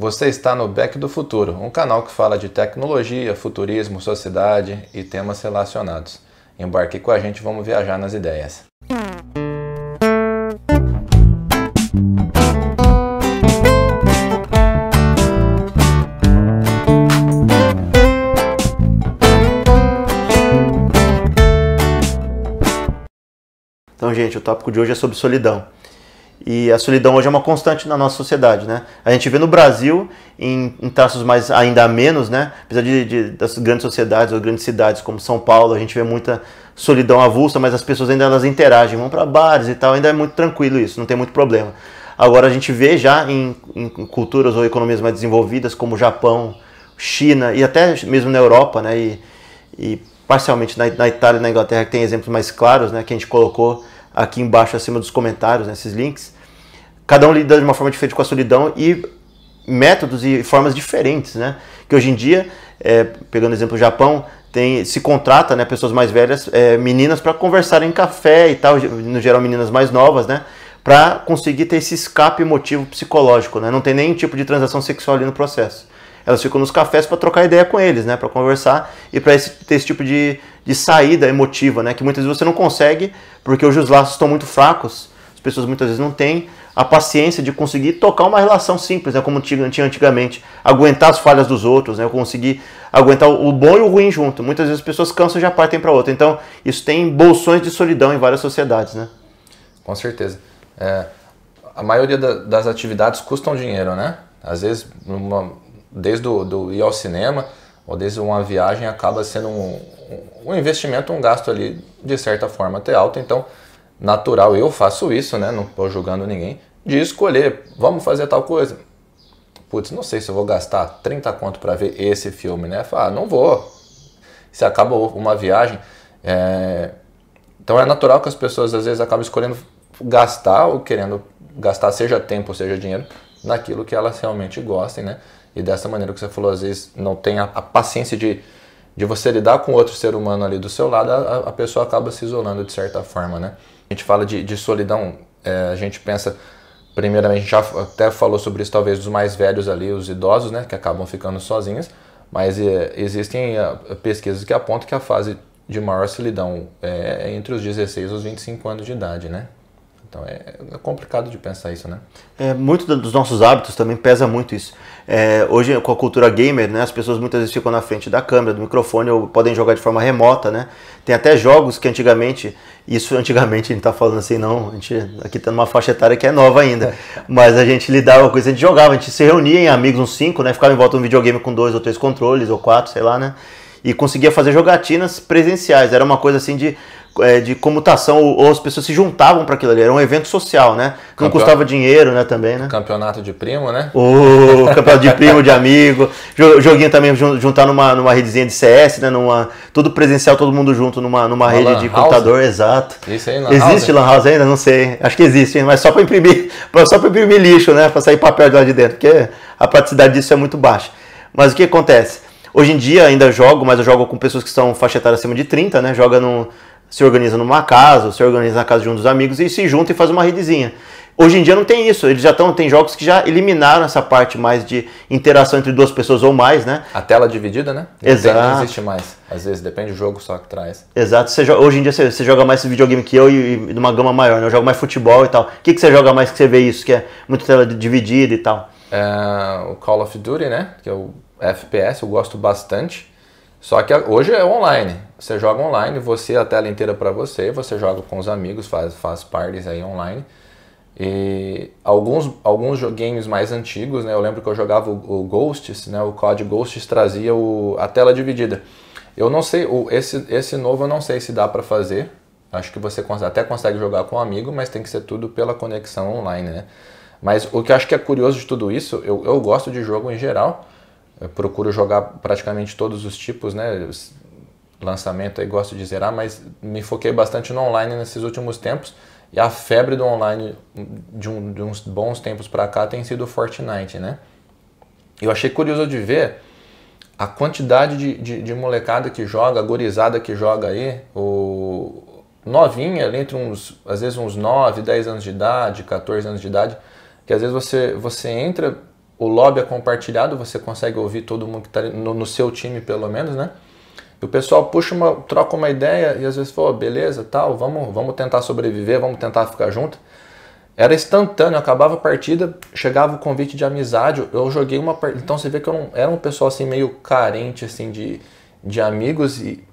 Você está no Back do Futuro, um canal que fala de tecnologia, futurismo, sociedade e temas relacionados. Embarque com a gente, vamos viajar nas ideias. Então, gente, o tópico de hoje é sobre solidão. E a solidão hoje é uma constante na nossa sociedade, né? A gente vê no Brasil, em traços mais ainda menos, né? Apesar das grandes sociedades ou grandes cidades como São Paulo, a gente vê muita solidão avulsa, mas as pessoas ainda elas interagem, vão para bares e tal, ainda é muito tranquilo isso, não tem muito problema. Agora a gente vê já em culturas ou economias mais desenvolvidas, como Japão, China e até mesmo na Europa, né? E parcialmente na Itália e na Inglaterra, que tem exemplos mais claros, né? Que a gente colocou aqui embaixo, acima dos comentários, nesses links. Cada um lida de uma forma diferente com a solidão e métodos e formas diferentes, né? Que hoje em dia, pegando o exemplo do Japão, se contrata, né, pessoas mais velhas, meninas para conversarem em café e tal, no geral meninas mais novas, né? Para conseguir ter esse escape emotivo psicológico, né? Não tem nenhum tipo de transação sexual ali no processo. Elas ficam nos cafés para trocar ideia com eles, né? Para conversar e para ter esse tipo de saída emotiva, né? Que muitas vezes você não consegue, porque hoje os laços estão muito fracos, as pessoas muitas vezes não têm a paciência de conseguir tocar uma relação simples, né? Como tinha antigamente, aguentar as falhas dos outros, né? Conseguir aguentar o bom e o ruim junto. Muitas vezes as pessoas cansam e já partem para outra. Então, isso tem bolsões de solidão em várias sociedades, né? Com certeza. A maioria das atividades custam dinheiro, né? Às vezes, desde ir ao cinema ou desde uma viagem acaba sendo um investimento, um gasto ali de certa forma até alto. Então, natural, eu faço isso, né? Não estou julgando ninguém, de escolher, vamos fazer tal coisa. Putz, não sei se eu vou gastar 30 conto para ver esse filme, né? Fala, não vou. Se acaba uma viagem. Então é natural que as pessoas às vezes acabam escolhendo gastar ou querendo gastar, seja tempo, seja dinheiro, naquilo que elas realmente gostem, né? E dessa maneira que você falou, às vezes não tem a paciência de você lidar com outro ser humano ali do seu lado, a pessoa acaba se isolando de certa forma, né? A gente fala de solidão, a gente pensa, primeiramente, a gente já até falou sobre isso, talvez, dos mais velhos ali, os idosos, né? Que acabam ficando sozinhos, mas existem pesquisas que apontam que a fase de maior solidão é entre os 16 e os 25 anos de idade, né? Então é complicado de pensar isso, né? Muito dos nossos hábitos também pesa muito isso. Hoje, com a cultura gamer, né, as pessoas muitas vezes ficam na frente da câmera, do microfone, ou podem jogar de forma remota, né? Tem até jogos que antigamente, isso antigamente a gente tá falando assim, não, a gente aqui tá numa faixa etária que é nova ainda, mas a gente lidava com isso, a gente jogava, a gente se reunia em amigos, uns 5, né? Ficava em volta de um videogame com 2 ou 3 controles, ou 4, sei lá, né? E conseguia fazer jogatinas presenciais, era uma coisa assim de comutação, ou as pessoas se juntavam para aquilo ali, era um evento social, né? Não custava dinheiro, né, também, né? Campeonato de primo, né? O campeonato de primo, de amigo, joguinho também, juntar numa redezinha de CS, né? Tudo presencial, todo mundo junto numa rede de computador, exato. Isso aí, existe Lan House ainda? Não sei, acho que existe, mas só para imprimir lixo, né? Para sair papel de lá de dentro, porque a praticidade disso é muito baixa. Mas o que acontece? Hoje em dia ainda jogo, mas eu jogo com pessoas que são faixa etária acima de 30, né? Se organiza numa casa, se organiza na casa de um dos amigos e se junta e faz uma redezinha. Hoje em dia não tem isso, tem jogos que já eliminaram essa parte mais de interação entre duas pessoas ou mais, né? A tela dividida, né? Exato. Não existe mais, às vezes, depende do jogo só que traz. Exato, hoje em dia você joga mais esse videogame que eu e numa gama maior, né? Eu jogo mais futebol e tal. O que você joga mais que você vê isso, que é muito tela dividida e tal? O Call of Duty, né? Que é o FPS, eu gosto bastante. Só que hoje é online, você joga online, a tela inteira para você joga com os amigos, faz parties aí online. E alguns games mais antigos, né, eu lembro que eu jogava o Ghosts, né, o COD Ghosts trazia a tela dividida. Eu não sei, esse novo eu não sei se dá para fazer, acho que você até consegue jogar com um amigo, mas tem que ser tudo pela conexão online, né. Mas o que eu acho que é curioso de tudo isso, eu gosto de jogo em geral. Eu procuro jogar praticamente todos os tipos, né? Lançamento aí gosto de zerar, mas me foquei bastante no online nesses últimos tempos. E a febre do online de uns bons tempos pra cá tem sido o Fortnite, né? Eu achei curioso de ver a quantidade de molecada que joga, a gurizada que joga aí, novinha, ali entre às vezes uns 9, 10 anos de idade, 14 anos de idade, que às vezes você entra o lobby é compartilhado, você consegue ouvir todo mundo que está no seu time, pelo menos, né? E o pessoal troca uma ideia e às vezes fala, beleza, tal, vamos tentar sobreviver, vamos tentar ficar junto. Era instantâneo, acabava a partida, chegava o convite de amizade, eu joguei uma partida. Então você vê que eu não era um pessoal assim meio carente assim de amigos, e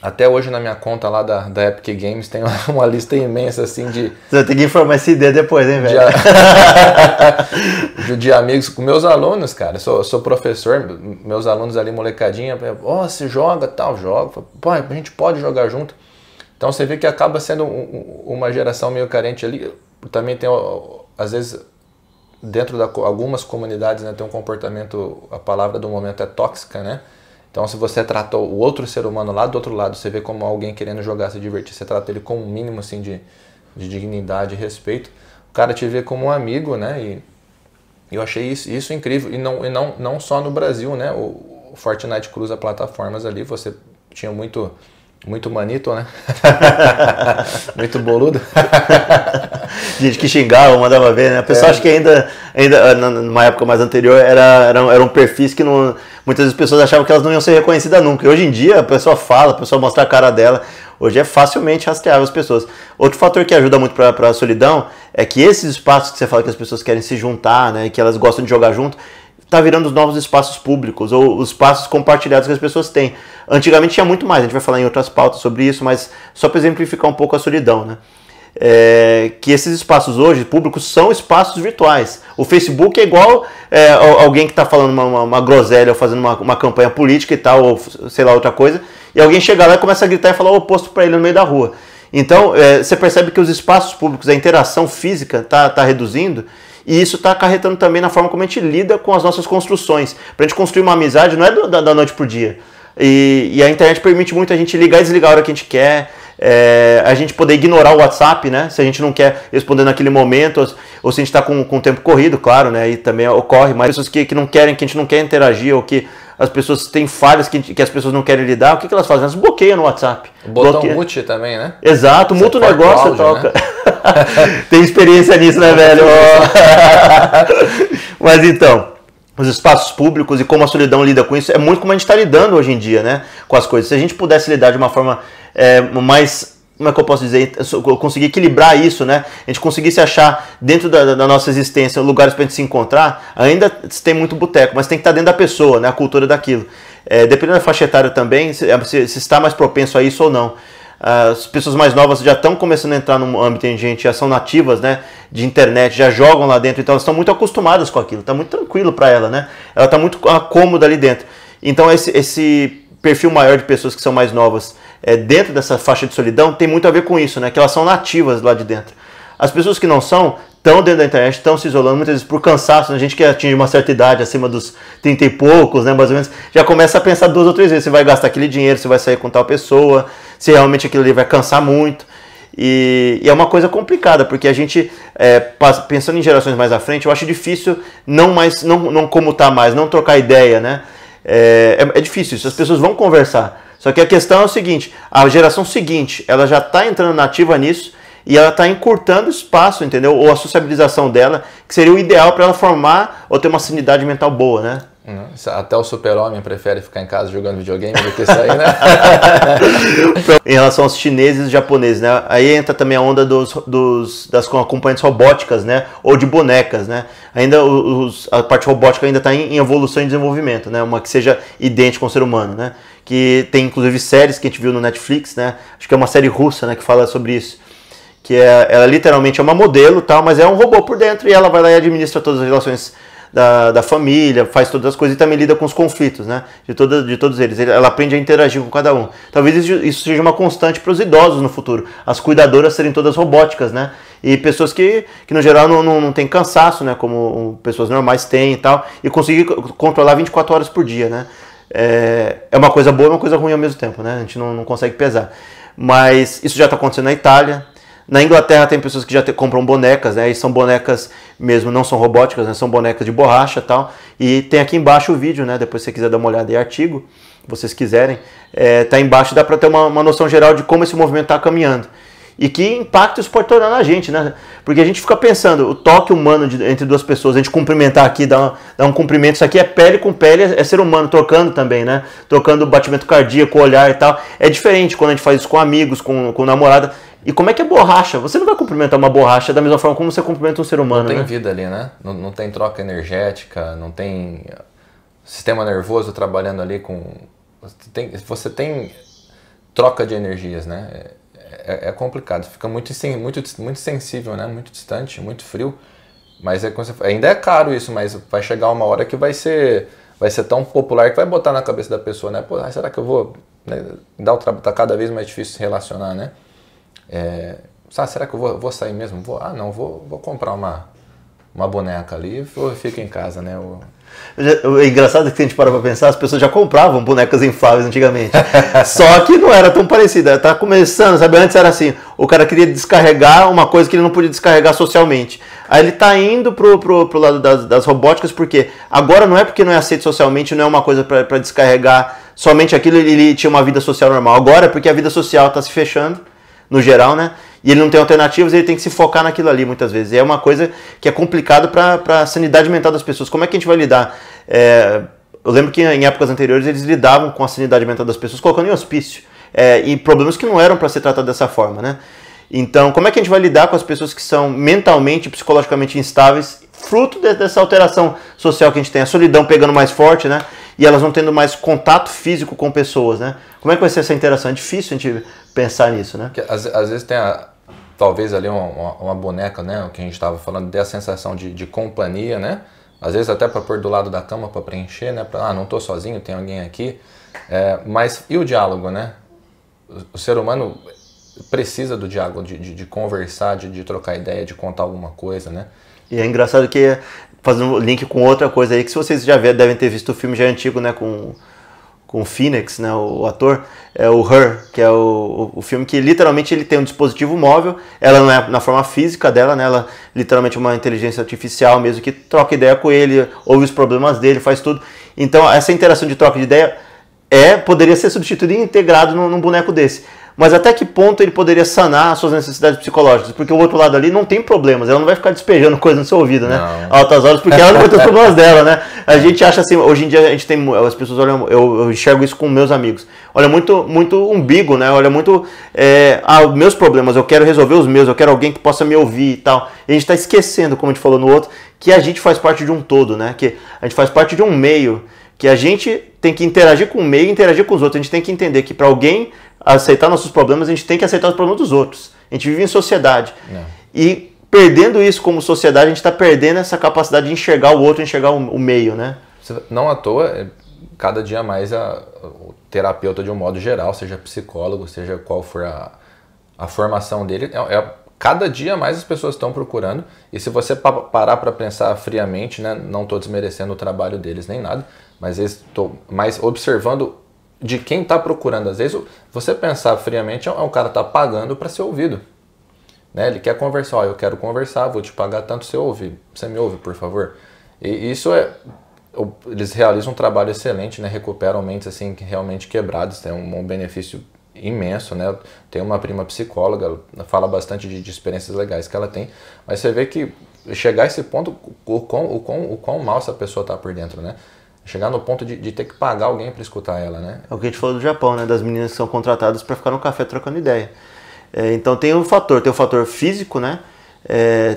até hoje na minha conta lá da Epic Games tem uma lista imensa assim de... Você vai ter que informar esse ID depois, hein, velho? De amigos com meus alunos, cara. Sou professor, meus alunos ali, molecadinha, você joga, tal, joga. Pô, a gente pode jogar junto. Então você vê que acaba sendo uma geração meio carente ali. Também tem, às vezes, dentro de algumas comunidades, né, tem um comportamento, a palavra do momento é tóxica, né? Então se você trata o outro ser humano lá do outro lado, você vê como alguém querendo jogar, se divertir, você trata ele com um mínimo assim, de dignidade e respeito, o cara te vê como um amigo, né? E eu achei isso incrível. E não só no Brasil, né? O Fortnite cruza plataformas ali, você tinha muito manito, né? Muito boludo. Gente que xingava, mandava ver, né? O pessoal acho que ainda numa época mais anterior, eram perfis que muitas vezes as pessoas achavam que elas não iam ser reconhecidas nunca. E hoje em dia a pessoa fala, a pessoa mostra a cara dela. Hoje é facilmente rastreável as pessoas. Outro fator que ajuda muito para a solidão é que esses espaços que você fala que as pessoas querem se juntar, né? Que elas gostam de jogar junto, tá virando os novos espaços públicos, ou os espaços compartilhados que as pessoas têm. Antigamente tinha muito mais, a gente vai falar em outras pautas sobre isso, mas só para exemplificar um pouco a solidão, né? Que esses espaços hoje públicos são espaços virtuais. O Facebook é igual alguém que está falando uma groselha ou fazendo uma campanha política e tal, ou sei lá, outra coisa, e alguém chega lá e começa a gritar e falar o oposto para ele no meio da rua. Então, você percebe que os espaços públicos, a interação física tá reduzindo, e isso está acarretando também na forma como a gente lida com as nossas construções. Para a gente construir uma amizade não é da noite pro dia. E a internet permite muito a gente ligar e desligar a hora que a gente quer, a gente poder ignorar o WhatsApp, né? Se a gente não quer responder naquele momento, ou se a gente está com o tempo corrido, claro, né? E também ocorre, mas pessoas que não querem, que a gente não quer interagir, ou que as pessoas têm falhas que as pessoas não querem lidar, o que elas fazem? Elas bloqueiam no WhatsApp. O botão mute também, né? Exato, muta o negócio, áudio, toca. Né? Tem experiência nisso, né, velho? Mas então, os espaços públicos e como a solidão lida com isso, é muito como a gente está lidando hoje em dia, né? Com as coisas. Se a gente pudesse lidar de uma forma mais... Como é que eu posso dizer? Conseguir equilibrar isso, né? A gente conseguisse achar dentro da nossa existência lugares para a gente se encontrar, ainda tem muito boteco, mas tem que estar dentro da pessoa, né? A cultura daquilo. Dependendo da faixa etária também, se está mais propenso a isso ou não. As pessoas mais novas já estão começando a entrar num âmbito em gente, já são nativas, né, de internet, já jogam lá dentro, então elas estão muito acostumadas com aquilo, está muito tranquilo para ela, né? Ela está muito cômoda ali dentro. Então esse perfil maior de pessoas que são mais novas dentro dessa faixa de solidão tem muito a ver com isso, né? Que elas são nativas lá de dentro. As pessoas que não são, estão dentro da internet, estão se isolando, muitas vezes por cansaço, né? A gente que atinge uma certa idade, acima dos 30 e poucos, né, mais ou menos, já começa a pensar 2 ou 3 vezes se vai gastar aquele dinheiro, se vai sair com tal pessoa, se realmente aquilo ali vai cansar muito. E é uma coisa complicada, porque a gente, pensando em gerações mais à frente, eu acho difícil não comutar mais, não trocar ideia, né? É difícil isso, as pessoas vão conversar. Só que a questão é o seguinte, a geração seguinte, ela já está entrando nativa nisso e ela está encurtando o espaço, entendeu? Ou a sociabilização dela, que seria o ideal para ela formar ou ter uma sanidade mental boa, né? Até o super-homem prefere ficar em casa jogando videogame do que sair, né? Em relação aos chineses e japoneses, né? Aí entra também a onda das acompanhantes robóticas, né? Ou de bonecas, né? Ainda a parte robótica ainda está em evolução e desenvolvimento, né? Uma que seja idêntica ao ser humano, né? Que tem inclusive séries que a gente viu no Netflix, né? Acho que é uma série russa, né? Que fala sobre isso. Que ela literalmente é uma modelo, tal, mas é um robô por dentro e ela vai lá e administra todas as relações da família, faz todas as coisas e também lida com os conflitos, né? De todos eles. Ela aprende a interagir com cada um. Talvez isso seja uma constante para os idosos no futuro. As cuidadoras serem todas robóticas, né? E pessoas que no geral não têm cansaço, né? Como pessoas normais têm e tal. E conseguir controlar 24 horas por dia, né? É uma coisa boa e uma coisa ruim ao mesmo tempo, né? A gente não consegue pesar. Mas isso já está acontecendo na Itália. Na Inglaterra tem pessoas que já compram bonecas, né? E são bonecas mesmo, não são robóticas, né? São bonecas de borracha e tal. E tem aqui embaixo o vídeo, né? Depois se você quiser dar uma olhada em artigo, se vocês quiserem. Tá embaixo, dá para ter uma noção geral de como esse movimento está caminhando. E que impacto isso pode tornar na gente, né? Porque a gente fica pensando, o toque humano entre duas pessoas, a gente cumprimentar aqui, dar um cumprimento, isso aqui é pele com pele, é ser humano, trocando também, né? Trocando batimento cardíaco, olhar e tal. É diferente quando a gente faz isso com amigos, com namorada. E como é que é borracha? Você não vai cumprimentar uma borracha da mesma forma como você cumprimenta um ser humano, Não tem né? vida ali, né? Não tem troca energética, não tem sistema nervoso trabalhando ali com... Você tem troca de energias, né? É complicado, fica muito sensível, né? Muito distante, muito frio. Mas ainda é caro isso, mas vai chegar uma hora que vai ser tão popular que vai botar na cabeça da pessoa, né? Pô, será que eu vou... Né? Tá cada vez mais difícil se relacionar, né? Será que eu vou sair mesmo? Vou comprar uma boneca ali e fico em casa, né? É engraçado que se a gente para pra pensar, as pessoas já compravam bonecas infláveis antigamente. Só que não era tão parecida. Tá começando, sabe? Antes era assim, o cara queria descarregar uma coisa que ele não podia descarregar socialmente. Aí ele tá indo pro lado das robóticas, porque agora não é porque não é aceito socialmente, não é uma coisa para descarregar somente aquilo, ele tinha uma vida social normal. Agora é porque a vida social tá se fechando, no geral, né? E ele não tem alternativas, ele tem que se focar naquilo ali muitas vezes. E é uma coisa que é complicado para a sanidade mental das pessoas. Como é que a gente vai lidar? Eu lembro que em épocas anteriores eles lidavam com a sanidade mental das pessoas colocando em hospício. E problemas que não eram para ser tratados dessa forma, né? Então, como é que a gente vai lidar com as pessoas que são mentalmente e psicologicamente instáveis, fruto dessa alteração social que a gente tem, a solidão pegando mais forte, né? E elas não tendo mais contato físico com pessoas, né? Como é que vai ser essa interação? É difícil a gente pensar nisso, né? Porque, às vezes tem talvez ali uma boneca, né? O que a gente estava falando, dê a sensação de companhia, né? Às vezes até para pôr do lado da cama para preencher, né? Não estou sozinho, tem alguém aqui. Mas e o diálogo, né? O ser humano precisa do diálogo, de conversar, de trocar ideia, de contar alguma coisa, né? E é engraçado que, fazendo um link com outra coisa aí, que se vocês já devem ter visto o filme já antigo, né? Com o Phoenix, né, o ator, é o Her, que é o filme que literalmente ele tem um dispositivo móvel, ela não é na forma física dela, né, ela literalmente é uma inteligência artificial mesmo, que troca ideia com ele, ouve os problemas dele, faz tudo. Então essa interação de troca de ideia poderia ser substituída e integrado num boneco desse. Mas até que ponto ele poderia sanar as suas necessidades psicológicas? Porque o outro lado ali não tem problemas, ela não vai ficar despejando coisa no seu ouvido, né? Não. Altas horas, porque ela não vai ter os problemas dela, né? A gente acha assim, hoje em dia a gente tem, as pessoas olham, eu enxergo isso com meus amigos, olha muito umbigo, né? Olha muito, meus problemas, eu quero resolver os meus, eu quero alguém que possa me ouvir e tal. E a gente está esquecendo, como a gente falou no outro, que a gente faz parte de um todo, né? Que a gente faz parte de um meio, que a gente tem que interagir com o meio e interagir com os outros. A gente tem que entender que para alguém aceitar nossos problemas, a gente tem que aceitar os problemas dos outros. A gente vive em sociedade. E perdendo isso como sociedade, a gente está perdendo essa capacidade de enxergar o outro, enxergar o meio, né? Não à toa, cada dia mais o terapeuta de um modo geral, seja psicólogo, seja qual for a formação dele, cada dia mais as pessoas estão procurando. E se você parar para pensar friamente, né, não estou desmerecendo o trabalho deles nem nada, mas estou mais observando de quem está procurando. Às vezes, você pensar friamente, um cara está pagando para ser ouvido. Né? Ele quer conversar, eu quero conversar, vou te pagar tanto, você me ouve, por favor. E isso eles realizam um trabalho excelente, né? Recuperam mentes assim, realmente quebradas, tem um benefício imenso, né? Tem uma prima psicóloga, ela fala bastante de experiências legais que ela tem, mas você vê que chegar a esse ponto, o quão mal essa pessoa está por dentro, né? Chegar no ponto de ter que pagar alguém para escutar ela, né? É o que a gente falou do Japão, né? Das meninas que são contratadas para ficar no café trocando ideia. Então tem o fator físico, né?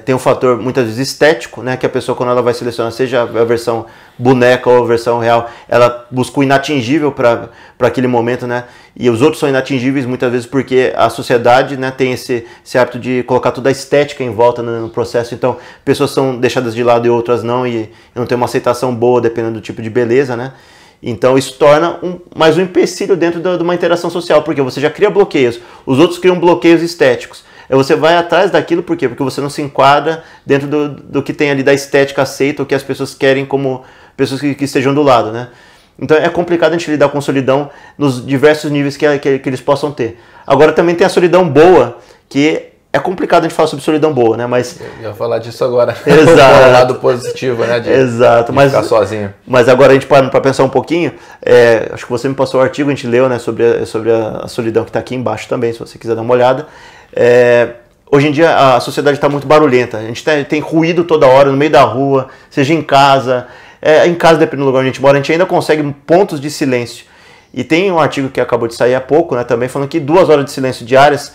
Tem o fator muitas vezes estético, né? Que a pessoa, quando ela vai selecionar, seja a versão boneca ou a versão real, ela busca o inatingível para aquele momento, né? E os outros são inatingíveis muitas vezes porque a sociedade, né, tem esse hábito de colocar toda a estética em volta no processo. Então pessoas são deixadas de lado e outras não, e não tem uma aceitação boa dependendo do tipo de beleza, né? Então isso torna mais um empecilho dentro de uma interação social, porque você já cria bloqueios, os outros criam bloqueios estéticos. Aí você vai atrás daquilo, por quê? Porque você não se enquadra dentro do que tem ali da estética aceita, o que as pessoas querem como pessoas que estejam do lado, né? Então é complicado a gente lidar com solidão nos diversos níveis que eles possam ter. Agora também tem a solidão boa, que é complicado a gente falar sobre solidão boa, né? Mas eu ia falar disso agora. Exato. O lado positivo, né? Exato. De ficar sozinho. Mas agora a gente para pensar um pouquinho, acho que você me passou o artigo, a gente leu, né, sobre a solidão que está aqui embaixo também, se você quiser dar uma olhada. Hoje em dia a sociedade está muito barulhenta, a gente tem ruído toda hora no meio da rua, seja em casa, dependendo do lugar onde a gente mora, a gente ainda consegue pontos de silêncio. E tem um artigo que acabou de sair há pouco, né, também falando que 2 horas de silêncio diárias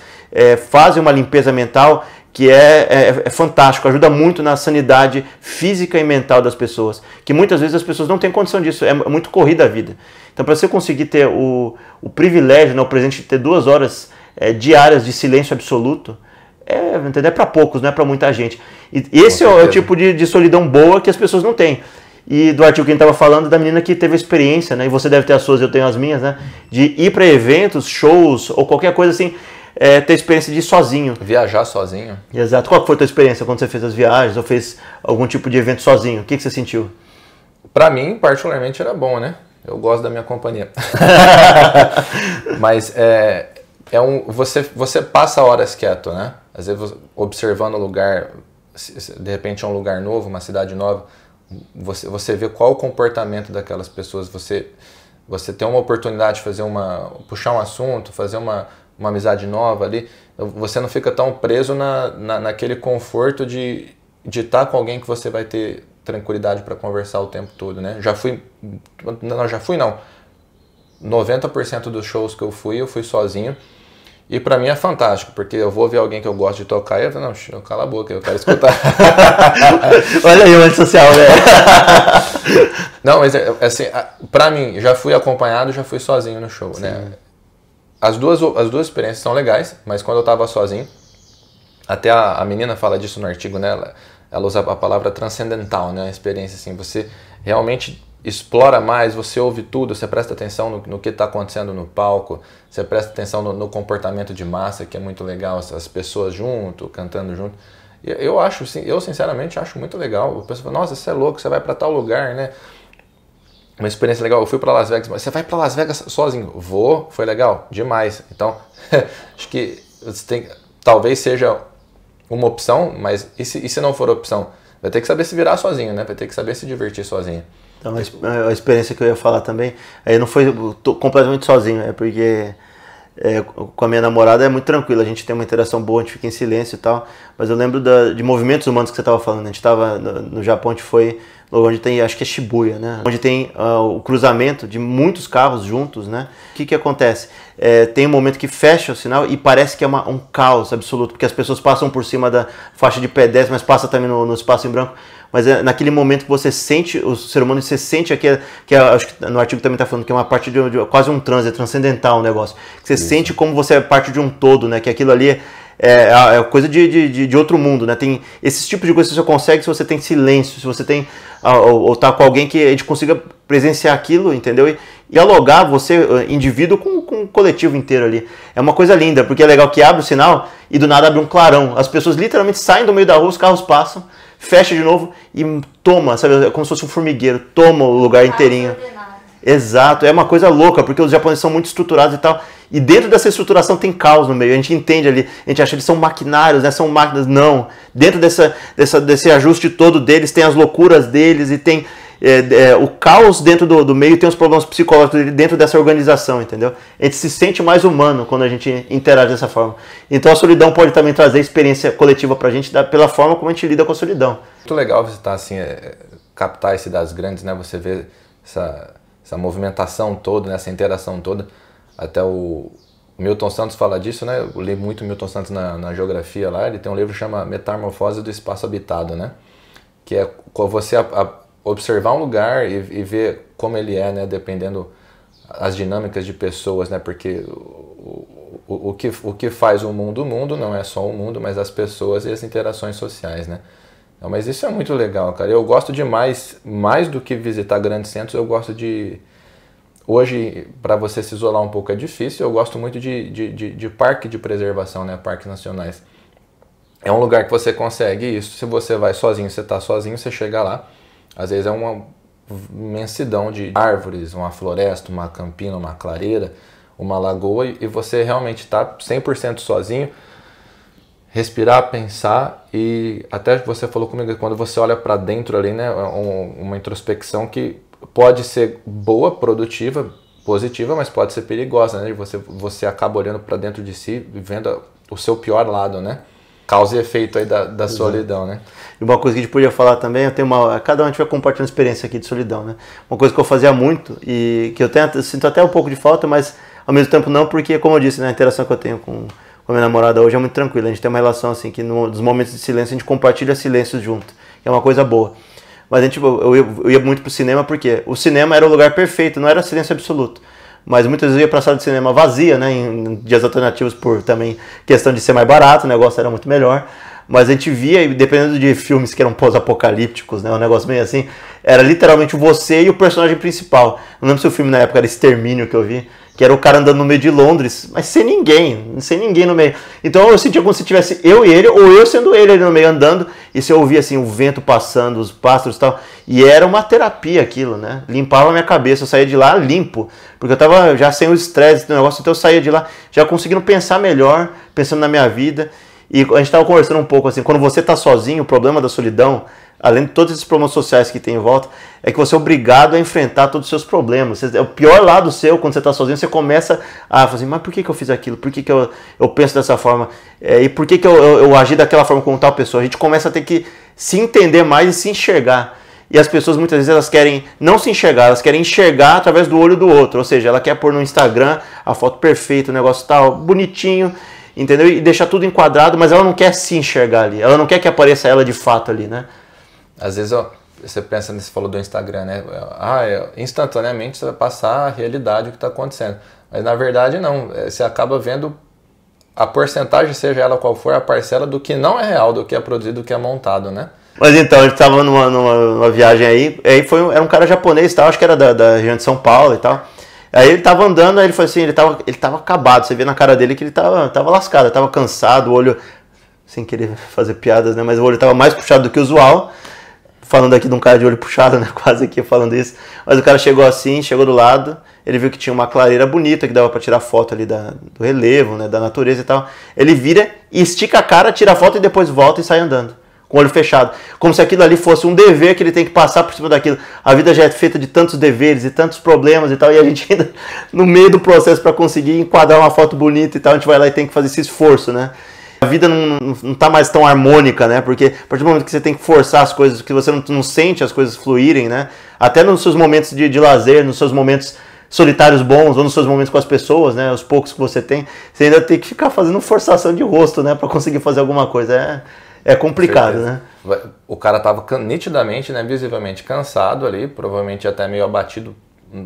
fazem uma limpeza mental que é fantástico, ajuda muito na sanidade física e mental das pessoas, que muitas vezes as pessoas não têm condição disso, é muito corrida a vida. Então, para você conseguir ter o privilégio, né, o presente de ter 2 horas diárias de silêncio absoluto, é para poucos, não é para muita gente. E esse é o tipo de solidão boa que as pessoas não têm. E do artigo que a gente estava falando, da menina que teve a experiência, né, e você deve ter as suas, eu tenho as minhas, né, de ir para eventos, shows ou qualquer coisa assim, ter experiência de ir sozinho. Viajar sozinho. Exato. Qual foi a tua experiência quando você fez as viagens ou fez algum tipo de evento sozinho? O que você sentiu? Para mim, particularmente, era bom, né? Eu gosto da minha companhia. Mas você passa horas quieto, né? Às vezes observando o lugar, de repente é um lugar novo, uma cidade nova, você vê qual o comportamento daquelas pessoas, você tem uma oportunidade de puxar um assunto, fazer uma amizade nova ali, você não fica tão preso naquele conforto de estar com alguém que você vai ter tranquilidade para conversar o tempo todo, né? Já fui não. 90% dos shows que eu fui sozinho. E pra mim é fantástico, porque eu vou ver alguém que eu gosto de tocar e eu falo, não, cala a boca, eu quero escutar. Olha aí o antissocial, né? Não, mas assim, pra mim, já fui acompanhado, já fui sozinho no show, né? As duas experiências são legais, mas quando eu tava sozinho, até a menina fala disso no artigo, né? Ela usa a palavra transcendental, né? A experiência, assim, você realmente explora mais, você ouve tudo, você presta atenção no que está acontecendo no palco, você presta atenção no comportamento de massa, que é muito legal, as pessoas junto, cantando junto. Eu sinceramente acho muito legal. O pessoal fala, nossa, você é louco, você vai para tal lugar, né? Uma experiência legal. Eu fui para Las Vegas, mas você vai para Las Vegas sozinho? Vou, foi legal, demais. Então, acho que talvez seja uma opção, mas e se não for opção? Vai ter que saber se virar sozinho, né? Vai ter que saber se divertir sozinho. Então, a experiência que eu ia falar também, aí não foi completamente sozinho, é porque com a minha namorada é muito tranquilo, a gente tem uma interação boa, a gente fica em silêncio e tal, mas eu lembro de movimentos humanos que você estava falando, a gente estava no Japão, a gente foi onde tem, acho que é Shibuya, né? Onde tem o cruzamento de muitos carros juntos, né? O que acontece? Tem um momento que fecha o sinal e parece que é um caos absoluto, porque as pessoas passam por cima da faixa de pedestre, mas passa também no espaço em branco. Mas é naquele momento que você sente, o ser humano, você sente acho que no artigo também está falando que é uma parte de quase um transe, é transcendental o negócio. Que você sente como você é parte de um todo, né? Que aquilo ali é coisa de outro mundo, né? Tem esses tipos de coisas que você consegue se você tem silêncio, se você tem ou tá com alguém que a gente consiga presenciar aquilo, entendeu? E dialogar você, indivíduo, com o coletivo inteiro ali. É uma coisa linda, porque é legal que abre o sinal e do nada abre um clarão. As pessoas literalmente saem do meio da rua, os carros passam, fecha de novo e toma, sabe? É como se fosse um formigueiro, toma o lugar inteirinho. Exato, é uma coisa louca, porque os japoneses são muito estruturados e tal, e dentro dessa estruturação tem caos no meio, a gente entende ali, a gente acha que eles são maquinários, né? São máquinas, não. Dentro desse ajuste todo deles, tem as loucuras deles e tem o caos dentro do meio, tem os problemas psicológicos dentro dessa organização, entendeu? A gente se sente mais humano quando a gente interage dessa forma. Então a solidão pode também trazer experiência coletiva pra gente pela forma como a gente lida com a solidão. Muito legal você estar assim, captar esse das grandes, né? Você vê essa movimentação toda, né? Essa interação toda. Até o Milton Santos fala disso, né? Eu li muito Milton Santos na geografia lá. Ele tem um livro que chama Metamorfose do Espaço Habitado, né? Que é você observar um lugar e ver como ele é, né? Dependendo as dinâmicas de pessoas, né? Porque o que faz o mundo não é só o mundo, mas as pessoas e as interações sociais, né? Mas isso é muito legal, cara. Eu gosto demais, mais do que visitar grandes centros, eu gosto de... Hoje, para você se isolar um pouco é difícil, eu gosto muito de parque de preservação, né? Parques nacionais. É um lugar que você consegue isso. Se você vai sozinho, você está sozinho, você chega lá. Às vezes é uma imensidão de árvores, uma floresta, uma campina, uma clareira, uma lagoa, e você realmente está 100% sozinho. Respirar, pensar, e até você falou comigo, quando você olha para dentro ali, né, uma introspecção que pode ser boa, produtiva, positiva, mas pode ser perigosa, né? Você acaba olhando para dentro de si, vendo o seu pior lado, né? Causa e efeito aí da solidão, né? E uma coisa que a gente podia falar também, cada um a gente vai compartilhando experiência aqui de solidão, né? Uma coisa que eu fazia muito e que eu sinto até um pouco de falta, mas ao mesmo tempo não, porque, como eu disse, né, a interação que eu tenho com a minha namorada hoje é muito tranquila. A gente tem uma relação assim, que nos momentos de silêncio a gente compartilha silêncios junto, que é uma coisa boa. Mas eu ia muito pro cinema porque o cinema era o lugar perfeito, não era silêncio absoluto. Mas muitas vezes eu ia pra sala de cinema vazia, né, em dias alternativos por também questão de ser mais barato, o negócio era muito melhor. Mas a gente via, dependendo de filmes que eram pós-apocalípticos, né, um negócio meio assim, era literalmente você e o personagem principal. Não lembro se o filme na época era Extermínio que eu vi, que era o cara andando no meio de Londres, mas sem ninguém no meio. Então eu sentia como se tivesse eu e ele, ou eu sendo ele ali no meio andando, e você ouvia assim o vento passando, os pássaros e tal, e era uma terapia aquilo, né? Limpava a minha cabeça, eu saía de lá limpo, porque eu tava já sem o estresse do negócio, então eu saía de lá já conseguindo pensar melhor, pensando na minha vida. E a gente estava conversando um pouco assim, quando você está sozinho, o problema da solidão, além de todos esses problemas sociais que tem em volta, é que você é obrigado a enfrentar todos os seus problemas. É o pior lado seu, quando você está sozinho, você começa a falar assim, mas por que eu fiz aquilo? Por que eu penso dessa forma? E por que eu agi daquela forma com tal pessoa? A gente começa a ter que se entender mais e se enxergar. E as pessoas muitas vezes elas querem não se enxergar, elas querem enxergar através do olho do outro. Ou seja, ela quer pôr no Instagram a foto perfeita, o negócio tal, bonitinho, entendeu? E deixar tudo enquadrado, mas ela não quer se enxergar ali. Ela não quer que apareça ela de fato ali, né? Às vezes você pensa, você falou do Instagram, né? Instantaneamente você vai passar a realidade, o que está acontecendo. Mas na verdade não. Você acaba vendo a porcentagem, seja ela qual for, a parcela do que não é real, do que é produzido, do que é montado, né? Mas então, a gente estava numa viagem aí era um cara japonês e tal, acho que era da região de São Paulo e tal. Aí ele tava andando, aí ele falou assim, ele tava acabado, você vê na cara dele que ele tava lascado, tava cansado, o olho, sem querer fazer piadas, né, mas o olho tava mais puxado do que o usual, falando aqui de um cara de olho puxado, né, quase aqui falando isso, mas o cara chegou do lado, ele viu que tinha uma clareira bonita, que dava pra tirar foto ali do relevo, né, da natureza e tal, ele vira e estica a cara, tira a foto e depois volta e sai andando. Com o olho fechado, como se aquilo ali fosse um dever que ele tem que passar por cima daquilo. A vida já é feita de tantos deveres e tantos problemas e tal, e a gente ainda, no meio do processo para conseguir enquadrar uma foto bonita e tal, a gente vai lá e tem que fazer esse esforço, né? A vida não tá mais tão harmônica, né? Porque a partir do momento que você tem que forçar as coisas, que você não sente as coisas fluírem, né? Até nos seus momentos de lazer, nos seus momentos solitários bons, ou nos seus momentos com as pessoas, né? Os poucos que você tem, você ainda tem que ficar fazendo forçação de rosto, né? Para conseguir fazer alguma coisa. É complicado, né? O cara tava nitidamente, né, visivelmente cansado ali, provavelmente até meio abatido,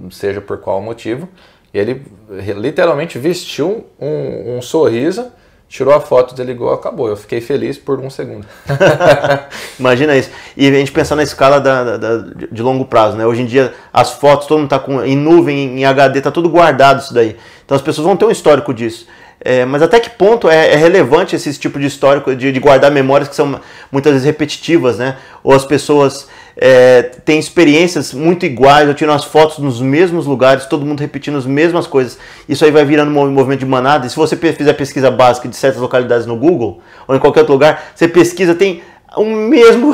seja por qual motivo. E ele literalmente vestiu um sorriso, tirou a foto, desligou, acabou. Eu fiquei feliz por um segundo. Imagina isso. E a gente pensar na escala de longo prazo, né? Hoje em dia, as fotos, todo mundo tá em nuvem, em HD, tá tudo guardado isso daí. Então as pessoas vão ter um histórico disso. Mas até que ponto é relevante esse tipo de histórico de guardar memórias que são muitas vezes repetitivas, né? Ou as pessoas têm experiências muito iguais, ou tiram as fotos nos mesmos lugares, todo mundo repetindo as mesmas coisas. Isso aí vai virando um movimento de manada. E se você fizer pesquisa básica de certas localidades no Google, ou em qualquer outro lugar, você pesquisa, tem a mesma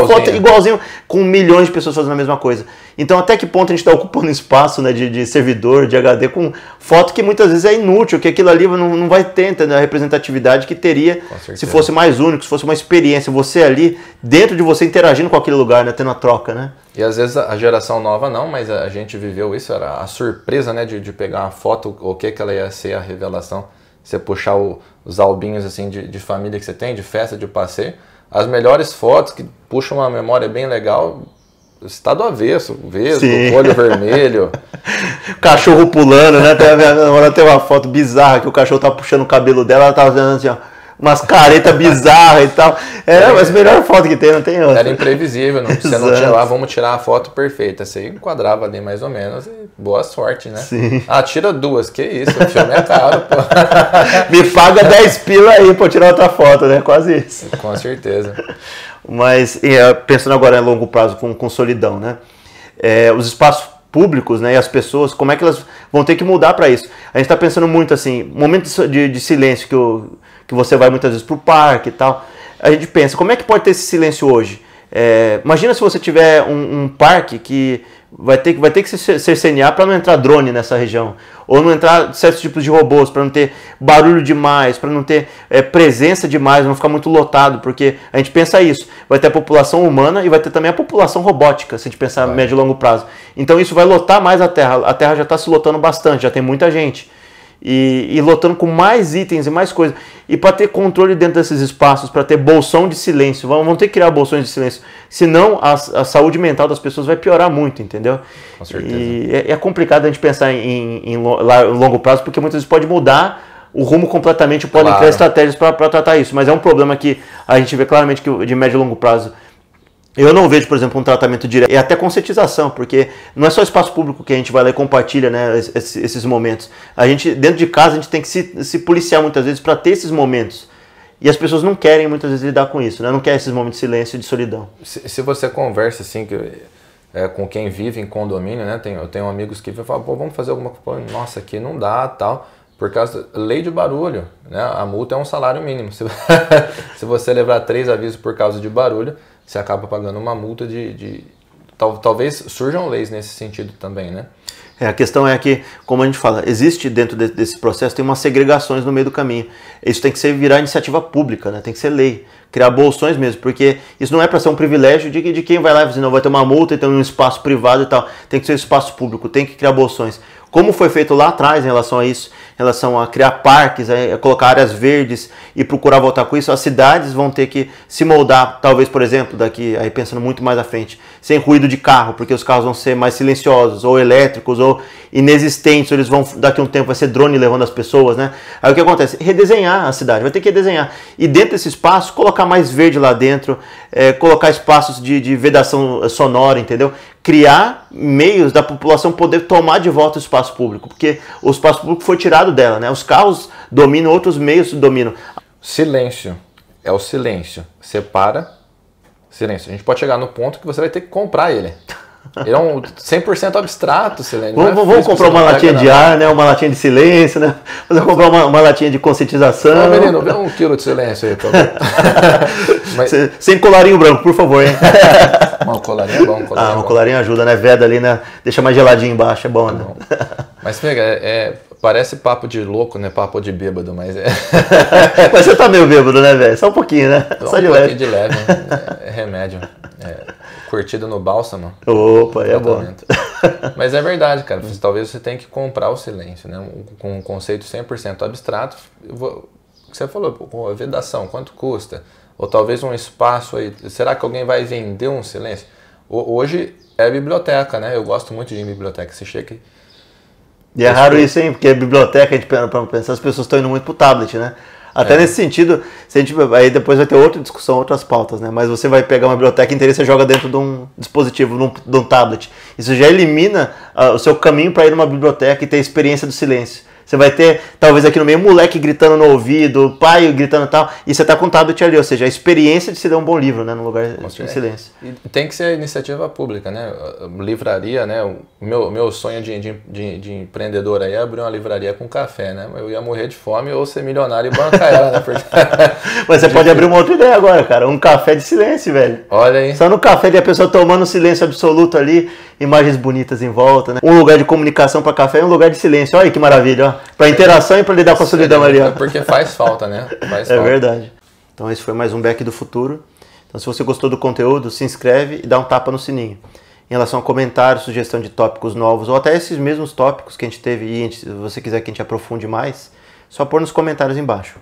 foto, igualzinho, com milhões de pessoas fazendo a mesma coisa. Então até que ponto a gente está ocupando espaço, né, de servidor, de HD, com foto que muitas vezes é inútil, que aquilo ali não vai ter, entendeu, a representatividade que teria se fosse mais único, se fosse uma experiência, você ali, dentro de você, interagindo com aquele lugar, né, tendo a troca, né? E às vezes a geração nova não, mas a gente viveu isso, era a surpresa, né, de pegar uma foto, o que ela ia ser, a revelação, você puxar os albinhos assim de família que você tem, de festa, de passeio. As melhores fotos que puxam uma memória bem legal, está do avesso, vesgo, olho vermelho. Cachorro pulando, né? Tem uma foto bizarra que o cachorro tá puxando o cabelo dela, ela tá fazendo assim, ó, umas caretas bizarras e tal. Mas a melhor foto que tem, não tem outra. Era imprevisível, você não tinha lá, vamos tirar a foto perfeita. Você enquadrava ali mais ou menos e boa sorte, né? Sim. Tira duas, que isso, o filme é caro, pô. Me paga 10 pila aí pra eu tirar outra foto, né? Quase isso. Com certeza. Mas, pensando agora a longo prazo com solidão, né? Os espaços públicos, né, e as pessoas, como é que elas vão ter que mudar para isso? A gente está pensando muito assim, momentos de silêncio que você vai muitas vezes para o parque e tal. A gente pensa, como é que pode ter esse silêncio hoje? Imagina se você tiver um parque que vai ter que se cercear para não entrar drone nessa região, ou não entrar certos tipos de robôs, para não ter barulho demais, para não ter presença demais, não ficar muito lotado, porque a gente pensa isso, vai ter a população humana e vai ter também a população robótica, se a gente pensar a médio e longo prazo. Então isso vai lotar mais a Terra já está se lotando bastante, já tem muita gente. E lotando com mais itens e mais coisas. E para ter controle dentro desses espaços, para ter bolsão de silêncio, vão ter que criar bolsões de silêncio. Senão a saúde mental das pessoas vai piorar muito, entendeu? Com certeza. E é complicado a gente pensar em longo prazo, porque muitas vezes pode mudar o rumo completamente, podem criar estratégias para tratar isso. Mas é um problema que a gente vê claramente que de médio e longo prazo. Eu não vejo, por exemplo, um tratamento direto. É até conscientização, porque não é só espaço público que a gente vai lá e compartilha, né, esses momentos. A gente, dentro de casa, a gente tem que se policiar muitas vezes para ter esses momentos. E as pessoas não querem muitas vezes lidar com isso, né? Não querem esses momentos de silêncio e de solidão. Se você conversa assim com quem vive em condomínio, né? Eu tenho amigos que falam, pô, vamos fazer alguma coisa. Nossa, aqui não dá, tal. Por causa da lei de barulho, né? A multa é um salário mínimo. Se você levar 3 avisos por causa de barulho, você acaba pagando uma multa talvez surjam leis nesse sentido também, né? A questão é que, como a gente fala, existe dentro desse processo, tem umas segregações no meio do caminho. Isso tem que virar iniciativa pública, né? Tem que ser lei, criar bolsões mesmo, porque isso não é para ser um privilégio de quem vai lá e diz, não, vai ter uma multa e tem um espaço privado e tal. Tem que ser espaço público, tem que criar bolsões. Como foi feito lá atrás em relação a isso, em relação a criar parques, a colocar áreas verdes e procurar voltar com isso, as cidades vão ter que se moldar, talvez, por exemplo, daqui, aí pensando muito mais à frente, sem ruído de carro, porque os carros vão ser mais silenciosos, ou elétricos, ou inexistentes, ou eles vão, daqui a um tempo, vai ser drone levando as pessoas, né? Aí o que acontece? Redesenhar a cidade, vai ter que redesenhar. E dentro desse espaço, colocar mais verde lá dentro, colocar espaços de vedação sonora, entendeu? Criar meios da população poder tomar de volta o espaço público, porque o espaço público foi tirado dela, né? Os carros dominam, outros meios dominam. Silêncio é o silêncio. Separa, silêncio. A gente pode chegar no ponto que você vai ter que comprar ele. Ele é um 100% abstrato, silêncio. Vamos comprar uma latinha de ar, né? Uma latinha de silêncio, né? Vamos comprar uma latinha de conscientização. Ô, menino, vê 1 quilo de silêncio aí, por favor. Mas... Sem colarinho branco, por favor, hein? Um colarinho é bom. Um colarinho ajuda, né? Veda ali, né? Deixa mais geladinho embaixo, é bom, né? Bom. Mas, pega, parece papo de louco, né? Papo de bêbado, mas é... Mas você tá meio bêbado, né, velho? Só um pouquinho, né? Só de leve. Um pouquinho de leve, é remédio. Curtido no bálsamo. Opa, é bom. Mas é verdade, cara. Talvez você tenha que comprar o silêncio, né? Com um conceito 100% abstrato. O que você falou, a vedação, quanto custa? Ou talvez um espaço aí. Será que alguém vai vender um silêncio? Hoje é biblioteca, né? Eu gosto muito de ir em biblioteca. Você chega e é raro isso, hein? Porque a biblioteca, a gente para pensar, as pessoas estão indo muito pro tablet, né? Até nesse sentido, se a gente, aí depois vai ter outra discussão, outras pautas, né? Mas você vai pegar uma biblioteca inteira e você joga dentro de um dispositivo, de um tablet. Isso já elimina o seu caminho para ir numa biblioteca e ter a experiência do silêncio. Você vai ter, talvez aqui no meio, moleque gritando no ouvido, pai gritando e tal, e você tá com o tablet ali, ou seja, a experiência de se ler um bom livro, né, no lugar de silêncio. E tem que ser iniciativa pública, né, livraria, né, o meu sonho de empreendedor aí é abrir uma livraria com café, né, eu ia morrer de fome ou ser milionário e bancar ela, né, porque... Mas você pode abrir uma outra ideia agora, cara, um café de silêncio, velho. Olha aí. Só no café de a pessoa tomando silêncio absoluto ali, imagens bonitas em volta, né, um lugar de comunicação para café e um lugar de silêncio, olha aí que maravilha, ó. Para interação e para lidar com a solidão ali. Ó. Porque faz falta, né? Verdade. Então esse foi mais um Back do Futuro. Então se você gostou do conteúdo, se inscreve e dá um tapa no sininho. Em relação a comentários, sugestão de tópicos novos, ou até esses mesmos tópicos que a gente teve e se você quiser que a gente aprofunde mais, só pôr nos comentários embaixo.